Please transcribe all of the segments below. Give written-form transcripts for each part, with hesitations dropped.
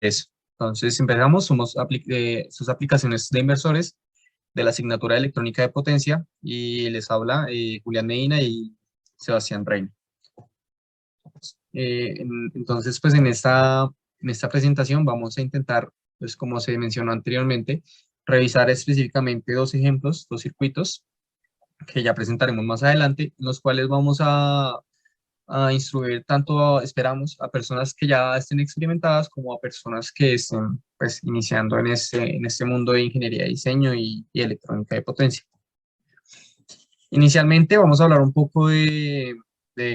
Eso. Entonces empezamos, sus aplicaciones de inversores de la asignatura de electrónica de potencia y les habla Julián Medina y Sebastián Reina. Entonces, pues en esta presentación vamos a intentar, pues como se mencionó anteriormente, revisar específicamente dos ejemplos, dos circuitos que ya presentaremos más adelante, en los cuales vamos a instruir tanto, esperamos, a personas que ya estén experimentadas como a personas que estén pues iniciando en este mundo de ingeniería de diseño y electrónica de potencia. Inicialmente vamos a hablar un poco de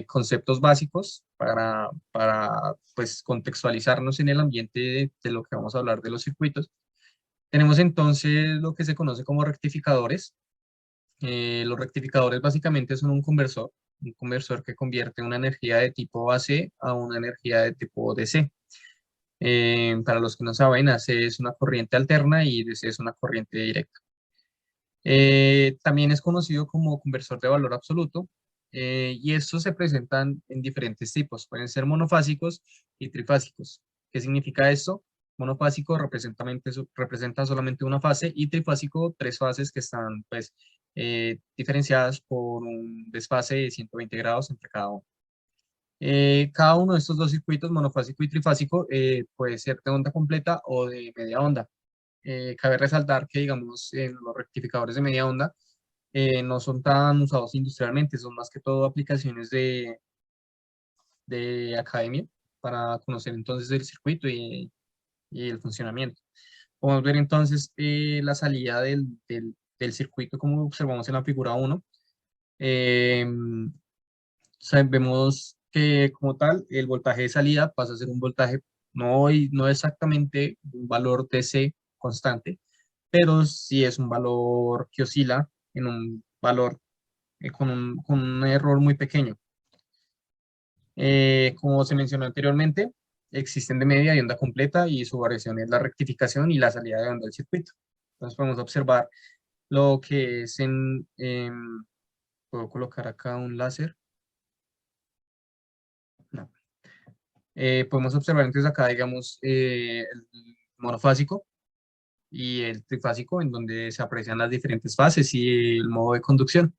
conceptos básicos para pues contextualizarnos en el ambiente de lo que vamos a hablar de los circuitos. Tenemos entonces lo que se conoce como rectificadores. Los rectificadores básicamente son un conversor que convierte una energía de tipo AC a una energía de tipo DC. Para los que no saben, AC es una corriente alterna y DC es una corriente directa. También es conocido como conversor de valor absoluto y estos se presentan en diferentes tipos. Pueden ser monofásicos y trifásicos. ¿Qué significa esto? Monofásico representa solamente una fase y trifásico tres fases que están pues, diferenciadas por un desfase de 120 grados entre cada uno. Cada uno de estos dos circuitos, monofásico y trifásico, puede ser de onda completa o de media onda. Cabe resaltar que, digamos, en los rectificadores de media onda no son tan usados industrialmente, son más que todo aplicaciones de academia para conocer entonces el circuito y el funcionamiento. Podemos ver entonces la salida del circuito como observamos en la figura 1. Eh, Vemos que como tal el voltaje de salida pasa a ser un voltaje no exactamente un valor DC constante, pero sí es un valor que oscila en un valor con un error muy pequeño. Como se mencionó anteriormente, existen de media y onda completa y su variación es la rectificación y la salida de onda del circuito. Entonces podemos observar lo que es puedo colocar acá un láser. No. Podemos observar entonces acá, digamos, el monofásico y el trifásico, en donde se aprecian las diferentes fases y el modo de conducción.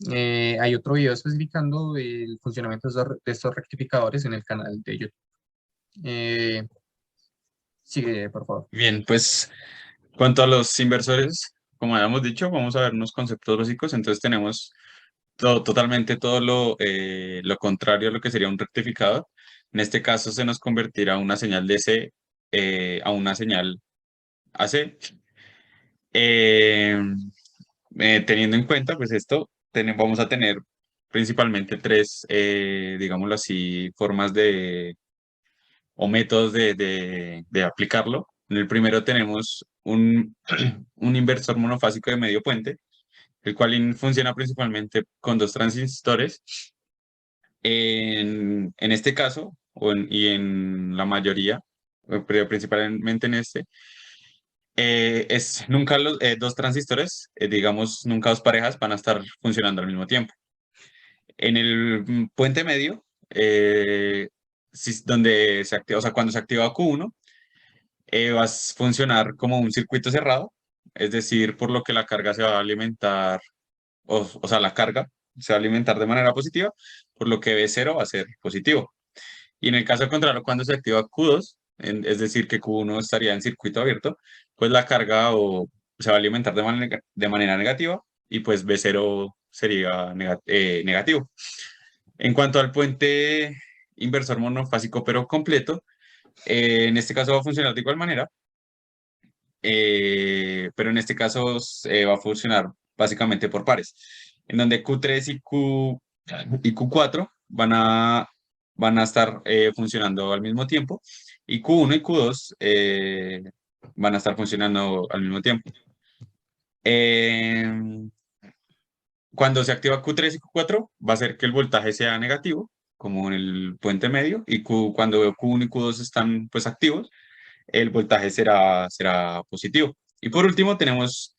Hay otro video especificando el funcionamiento de estos rectificadores en el canal de YouTube. Eh, Sigue, por favor. Bien, pues cuanto a los inversores, como habíamos dicho, vamos a ver unos conceptos básicos. Entonces tenemos totalmente todo lo contrario a lo que sería un rectificador. En este caso se nos convertirá una señal DC a una señal AC. Eh, Teniendo en cuenta, pues esto, vamos a tener principalmente tres, digámoslo así, formas o métodos de aplicarlo. En el primero tenemos un inversor monofásico de medio puente, el cual funciona principalmente con dos transistores. En este caso, y en la mayoría, pero principalmente en este, es nunca los dos transistores, digamos, nunca dos parejas van a estar funcionando al mismo tiempo. En el puente medio, donde se activa, o sea, cuando se activa Q1, va a funcionar como un circuito cerrado, es decir, por lo que la carga se va a alimentar, o sea, la carga se va a alimentar de manera positiva, por lo que B0 va a ser positivo. Y en el caso contrario, cuando se activa Q2, es decir, que Q1 estaría en circuito abierto, pues la carga se va a alimentar de manera negativa y pues B0 sería negativo. En cuanto al puente inversor monofásico pero completo, en este caso va a funcionar de igual manera, pero en este caso va a funcionar básicamente por pares, en donde Q3 y Q4 van a estar funcionando al mismo tiempo y Q1 y Q2 van a estar funcionando al mismo tiempo. Eh, Cuando se activa Q3 y Q4 va a ser que el voltaje sea negativo, como en el puente medio, y cuando Q1 y Q2 están pues activos, el voltaje será positivo. Y por último tenemos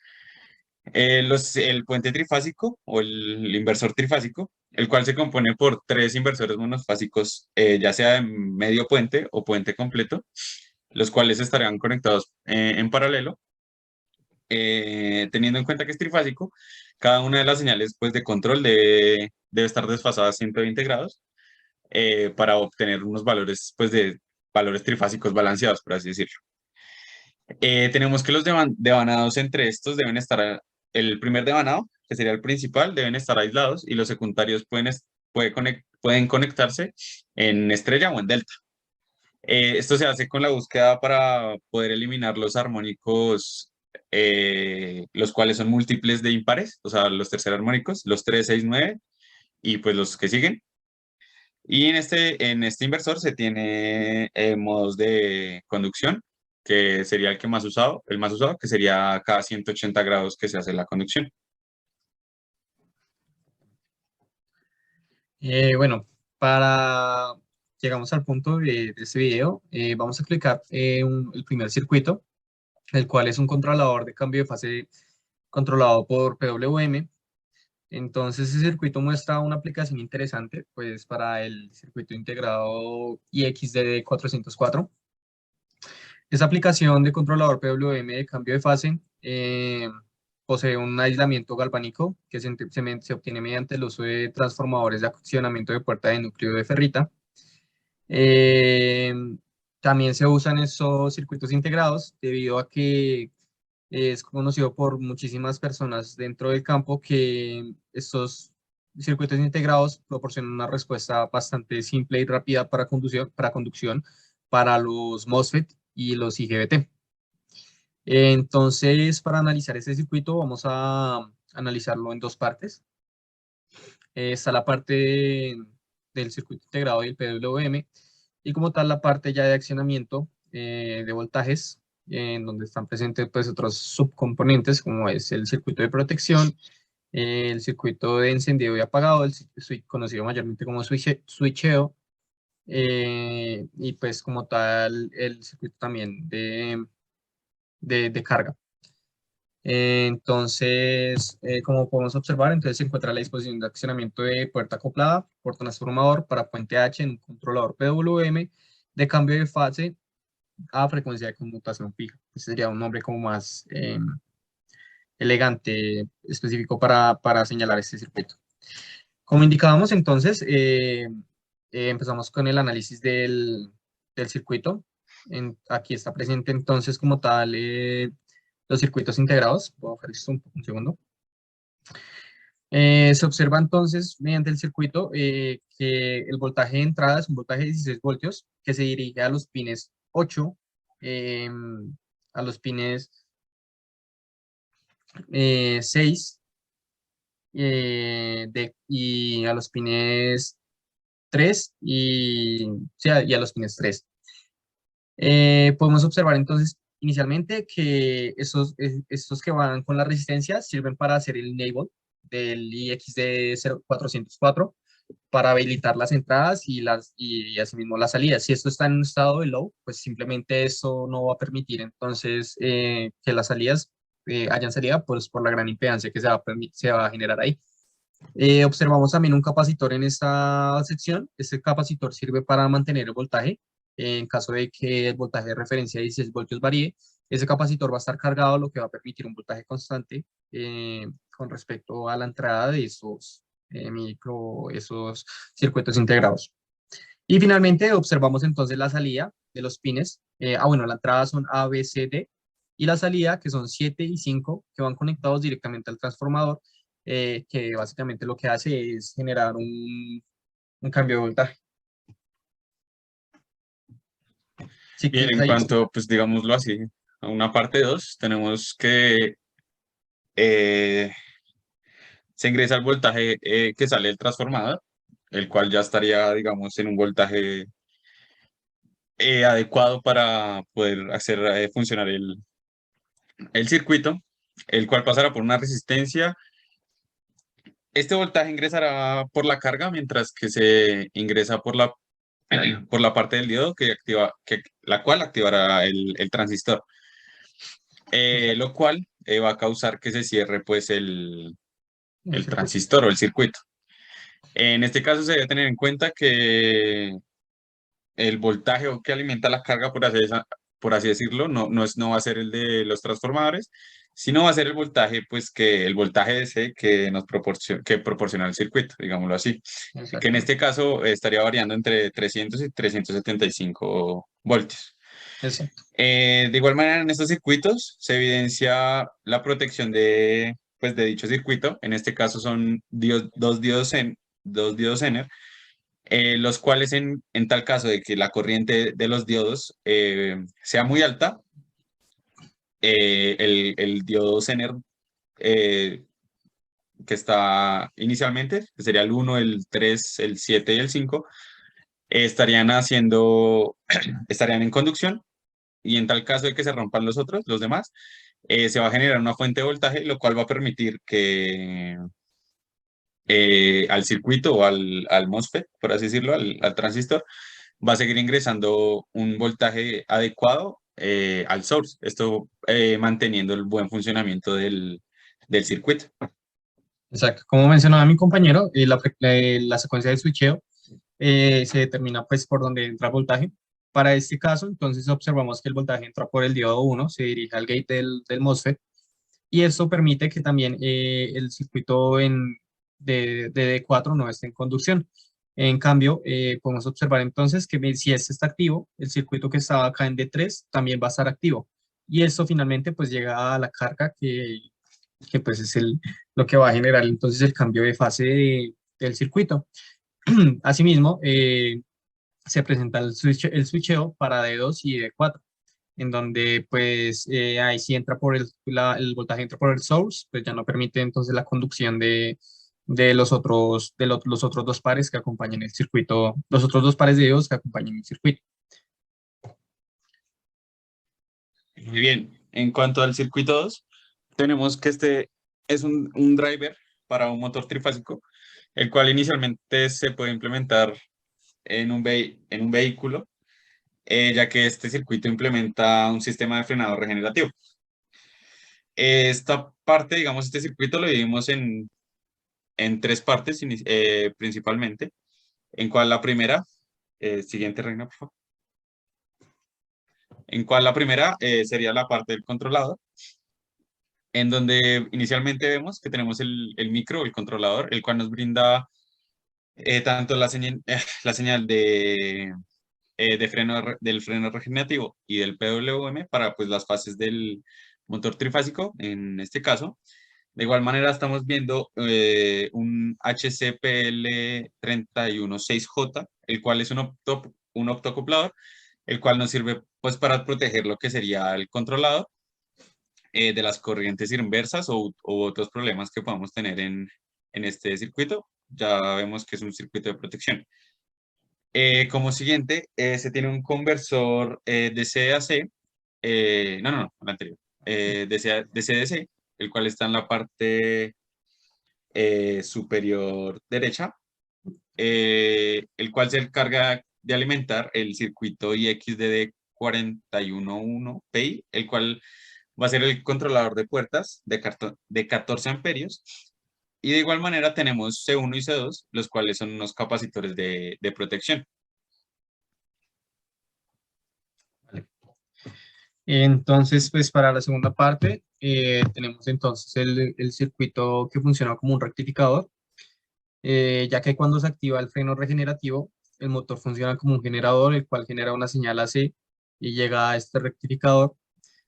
el puente trifásico o el inversor trifásico, el cual se compone por tres inversores monofásicos, ya sea de medio puente o puente completo, los cuales estarían conectados en paralelo. Teniendo en cuenta que es trifásico, cada una de las señales pues, de control debe estar desfasada a 120 grados para obtener unos valores, pues, de valores trifásicos balanceados, por así decirlo. Tenemos que los devanados entre estos deben estar, el primer devanado, que sería el principal, deben estar aislados y los secundarios pueden conectarse en estrella o en delta. Esto se hace con la búsqueda para poder eliminar los armónicos, los cuales son múltiples de impares, o sea, los tercer armónicos, los 3, 6, 9 y pues los que siguen. Y en este inversor se tiene modos de conducción, que sería el más usado, que sería cada 180 grados que se hace la conducción. Bueno, para llegamos al punto de este video, vamos a explicar el primer circuito, el cual es un controlador de cambio de fase controlado por PWM. Entonces, ese circuito muestra una aplicación interesante, pues, para el circuito integrado IXD404. Esta aplicación de controlador PWM de cambio de fase posee un aislamiento galvánico que se obtiene mediante el uso de transformadores de accionamiento de puerta de núcleo de ferrita. Eh, También se usan estos circuitos integrados debido a que es conocido por muchísimas personas dentro del campo que estos circuitos integrados proporcionan una respuesta bastante simple y rápida para conducción para los MOSFET y los IGBT. Entonces, para analizar este circuito, vamos a analizarlo en dos partes. Está la parte del circuito integrado del PWM y como tal la parte ya de accionamiento de voltajes, en donde están presentes pues otros subcomponentes como es el circuito de protección, el circuito de encendido y apagado, conocido mayormente como switcheo, y pues como tal el circuito también de carga. Entonces, como podemos observar, entonces se encuentra la disposición de accionamiento de puerta acoplada por transformador para puente H en un controlador PWM de cambio de fase a frecuencia de conmutación fija. Ese sería un nombre como más elegante, específico para señalar este circuito. Como indicábamos entonces, empezamos con el análisis del circuito. Aquí está presente entonces como tal los circuitos integrados. Voy a bajar esto un segundo. Se observa entonces mediante el circuito que el voltaje de entrada es un voltaje de 16 voltios que se dirige a los pines 8, a los pines 6 y a los pines 3 y a los pines 3. Podemos observar entonces inicialmente que estos que van con la resistencia sirven para hacer el enable del IXD404 para habilitar las entradas y asimismo las salidas. Si esto está en un estado de low, pues simplemente esto no va a permitir entonces que las salidas hayan salida pues, por la gran impedancia que se va a generar ahí. Observamos también un capacitor en esta sección. Este capacitor sirve para mantener el voltaje. En caso de que el voltaje de referencia de 16 voltios varíe, ese capacitor va a estar cargado, lo que va a permitir un voltaje constante con respecto a la entrada de esos circuitos integrados. Y finalmente observamos entonces la salida de los pines. Bueno, la entrada son A, B, C, D y la salida que son 7 y 5 que van conectados directamente al transformador, que básicamente lo que hace es generar un cambio de voltaje. Si Bien, quieres en ahí. cuanto, pues digámoslo así, a una parte 2, tenemos que eh, se ingresa el voltaje que sale del transformador, el cual ya estaría, digamos, en un voltaje adecuado para poder hacer funcionar el circuito, el cual pasará por una resistencia. Este voltaje ingresará por la carga, mientras que se ingresa por la parte del diodo la cual activará el transistor, lo cual va a causar que se cierre pues El el circuito. transistor o el circuito. En este caso se debe tener en cuenta que el voltaje que alimenta la carga, por así decirlo, no va a ser el de los transformadores, sino va a ser el voltaje, pues que el voltaje DC que que proporciona el circuito, digámoslo así, que en Exacto, este caso estaría variando entre 300 y 375 voltios. exacto. De igual manera, en estos circuitos se evidencia la protección pues, de dicho circuito. En este caso son dos diodos Zener, los cuales en tal caso de que la corriente de los diodos sea muy alta, el diodo Zener eh, que está inicialmente, que sería el 1, el 3, el 7 y el 5, estarían en conducción, y en tal caso de que se rompan los demás, se va a generar una fuente de voltaje, lo cual va a permitir que al circuito o al MOSFET, por así decirlo, al transistor, va a seguir ingresando un voltaje adecuado al source. Esto manteniendo el buen funcionamiento del circuito. Exacto. Como mencionaba mi compañero, la secuencia de switcheo se determina pues por donde entra el voltaje. Para este caso, entonces observamos que el voltaje entra por el diodo 1, se dirige al gate del MOSFET, y esto permite que también el circuito de D4 no esté en conducción. En cambio, podemos observar entonces que si este está activo, el circuito que estaba acá en D3 también va a estar activo. Y esto finalmente pues llega a la carga que pues es lo que va a generar entonces el cambio de fase del circuito. Asimismo, se presenta el switcheo para D2 y D4, en donde pues ahí sí entra por el voltaje entra por el source, pues ya no permite entonces la conducción los otros dos pares que acompañan el circuito, los otros dos pares de diodos que acompañan el circuito. Muy bien, en cuanto al circuito 2, tenemos que este es un driver para un motor trifásico, el cual inicialmente se puede implementar en un vehículo, ya que este circuito implementa un sistema de frenado regenerativo. Esta parte, digamos, este circuito lo dividimos en tres partes principalmente, en cual la primera, siguiente reina, por favor, en cual la primera sería la parte del controlador, en donde inicialmente vemos que tenemos el micro, el controlador, el cual nos brinda tanto la señal de del freno regenerativo y del PWM para pues, las fases del motor trifásico, en este caso. De igual manera, estamos viendo un HCPL316J, el cual es un optocuplador, el cual nos sirve pues, para proteger lo que sería el controlador de las corrientes inversas u otros problemas que podamos tener en este circuito. Ya vemos que es un circuito de protección. Como siguiente, se tiene un conversor DC a C, no, el anterior, DC a DC, el cual está en la parte superior derecha, el cual se encarga de alimentar el circuito IXDD411PI, el cual va a ser el controlador de puertas de 14 amperios. Y de igual manera tenemos C1 y C2, los cuales son unos capacitores de protección. ¿Vale? Entonces, pues para la segunda parte, tenemos entonces el circuito que funciona como un rectificador, ya que cuando se activa el freno regenerativo, el motor funciona como un generador, el cual genera una señal AC y llega a este rectificador,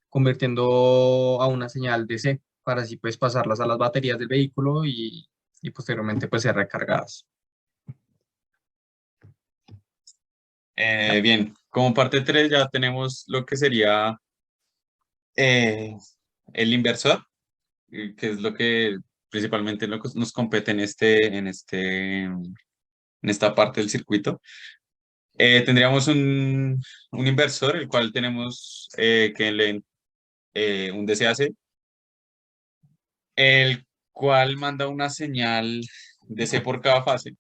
convirtiendo a una señal DC, para así pues pasarlas a las baterías del vehículo y posteriormente pues ser recargadas. Bien, como parte 3 ya tenemos lo que sería eh, el inversor, que es lo que principalmente nos compete en esta parte del circuito. Tendríamos un inversor, el cual tenemos un DCAC, el cual manda una señal DC por cada fase,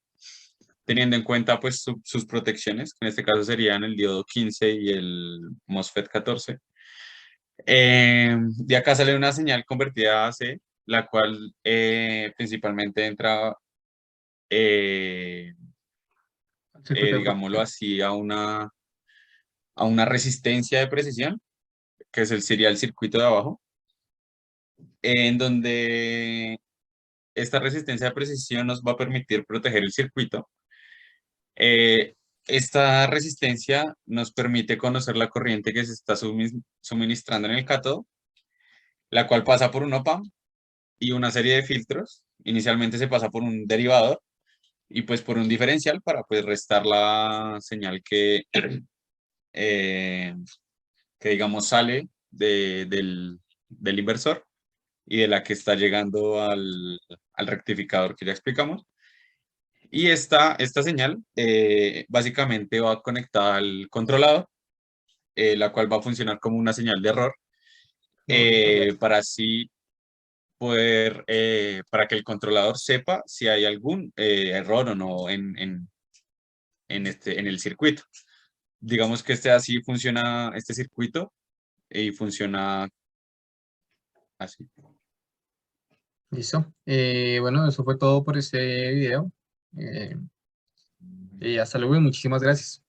teniendo en cuenta pues sus protecciones, que en este caso serían el diodo 15 y el MOSFET 14. De acá sale una señal convertida a AC, la cual principalmente entra, El circuito de digámoslo protección. así, a una resistencia de precisión, que sería el circuito de abajo, en donde esta resistencia de precisión nos va a permitir proteger el circuito. Eh, Esta resistencia nos permite conocer la corriente que se está suministrando en el cátodo, la cual pasa por un op-amp y una serie de filtros. Inicialmente se pasa por un derivador y pues por un diferencial para pues restar la señal eh, que digamos sale del inversor y de la que está llegando al rectificador que ya explicamos. Y esta señal básicamente va conectada al controlador, la cual va a funcionar como una señal de error, para así poder, para que el controlador sepa si hay algún error o no en el circuito. Digamos que así funciona este circuito y funciona así. Listo. Bueno, eso fue todo por este video. Y hasta luego y muchísimas gracias.